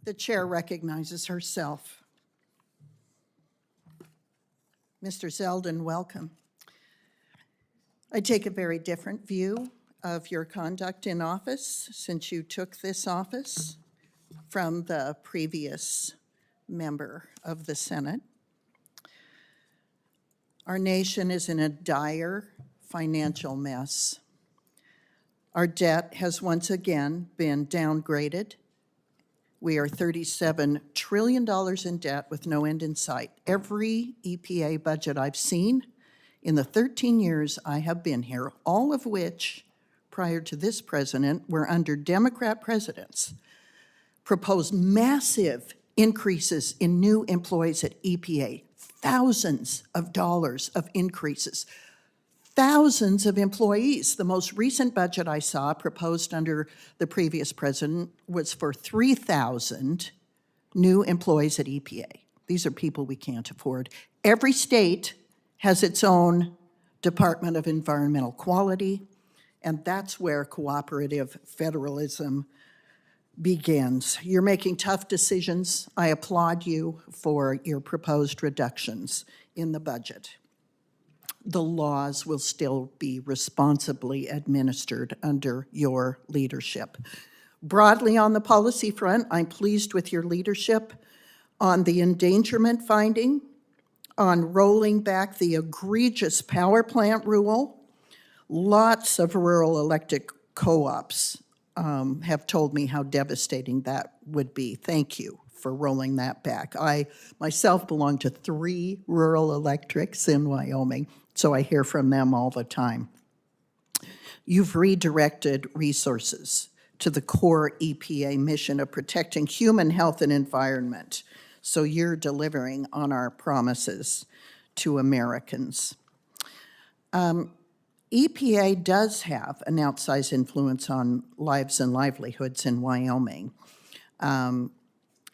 The chair recognizes herself. Mr. Zeldin, welcome. I take a very different view of your conduct in office since you took this office from the previous member of the Senate. Our nation is in a dire financial mess. Our debt has once again been downgraded. We are $37 trillion in debt with no end in sight. Every EPA budget I've seen in the 13 years I have been here, all of which, prior to this president, were under Democrat presidents, proposed massive increases in new employees at EPA, thousands of dollars of increases, thousands of employees. The most recent budget I saw proposed under the previous president was for 3,000 new employees at EPA. These are people we can't afford. Every state has its own Department of Environmental Quality, and that's where cooperative federalism begins. You're making tough decisions. I applaud you for your proposed reductions in the budget. The laws will still be responsibly administered under your leadership. Broadly on the policy front, I'm pleased with your leadership on the endangerment finding, on rolling back the egregious power plant rule. Lots of rural electric co-ops have told me how devastating that would be. Thank you for rolling that back. I myself belong to 3 rural electrics in Wyoming, so I hear from them all the time. You've redirected resources to the core EPA mission of protecting human health and environment, so you're delivering on our promises to Americans. EPA does have an outsized influence on lives and livelihoods in Wyoming.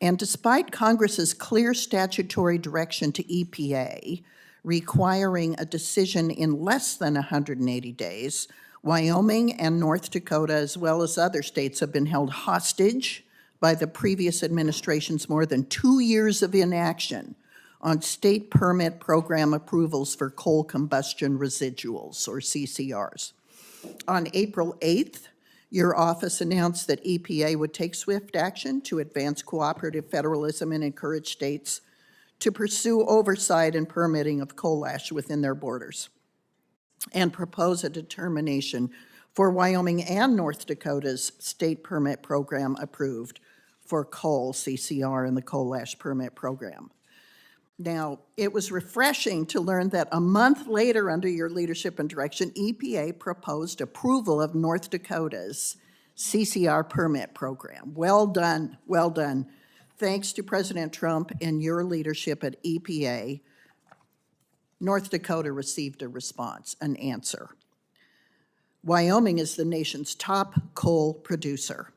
And despite Congress's clear statutory direction to EPA requiring a decision in less than 180 days, Wyoming and North Dakota, as well as other states, have been held hostage by the previous administration's more than 2 years of inaction on state permit program approvals for coal combustion residuals, or CCRs. On April 8th, your office announced that EPA would take swift action to advance cooperative federalism and encourage states to pursue oversight and permitting of coal ash within their borders, and propose a determination for Wyoming and North Dakota's state permit program approved for coal CCR and the coal ash permit program. Now, it was refreshing to learn that a month later, under your leadership and direction, EPA proposed approval of North Dakota's CCR permit program. Well done, well done. Thanks to President Trump and your leadership at EPA, North Dakota received a response, an answer. Wyoming is the nation's top coal producer.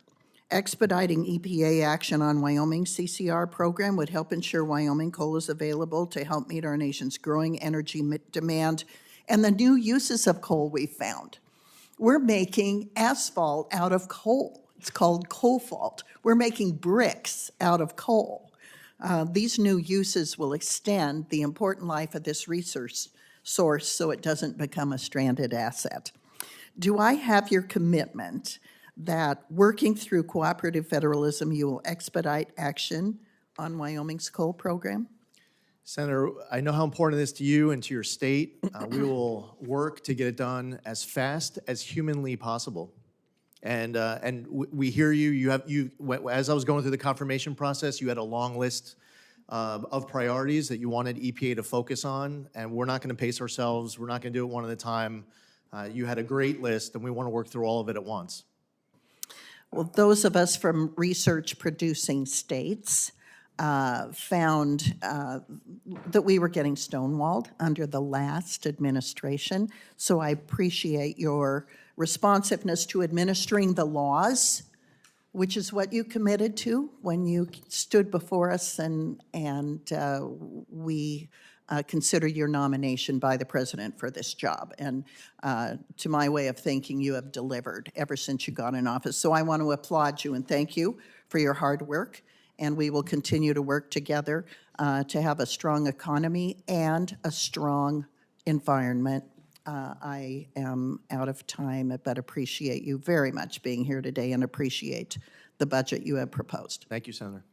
Expediting EPA action on Wyoming's CCR program would help ensure Wyoming coal is available to help meet our nation's growing energy demand and the new uses of coal we've found. We're making asphalt out of coal. It's called cobalt. We're making bricks out of coal. These new uses will extend the important life of this resource source so it doesn't become a stranded asset. Do I have your commitment that working through cooperative federalism, you will expedite action on Wyoming's coal program? Senator, I know how important it is to you and to your state. We will work to get it done as fast as humanly possible. And we hear you. As I was going through the confirmation process, you had a long list of priorities that you wanted EPA to focus on, and we're not going to pace ourselves. We're not going to do it one at a time. You had a great list, and we want to work through all of it at once. Well, those of us from research-producing states found that we were getting stonewalled under the last administration. So I appreciate your responsiveness to administering the laws, which is what you committed to when you stood before us, and we considered your nomination by the president for this job. And to my way of thinking, you have delivered ever since you got in office. So I want to applaud you and thank you for your hard work and we will continue to work together to have a strong economy and a strong environment. I am out of time, but appreciate you very much being here today and appreciate the budget you have proposed. Thank you, Senator.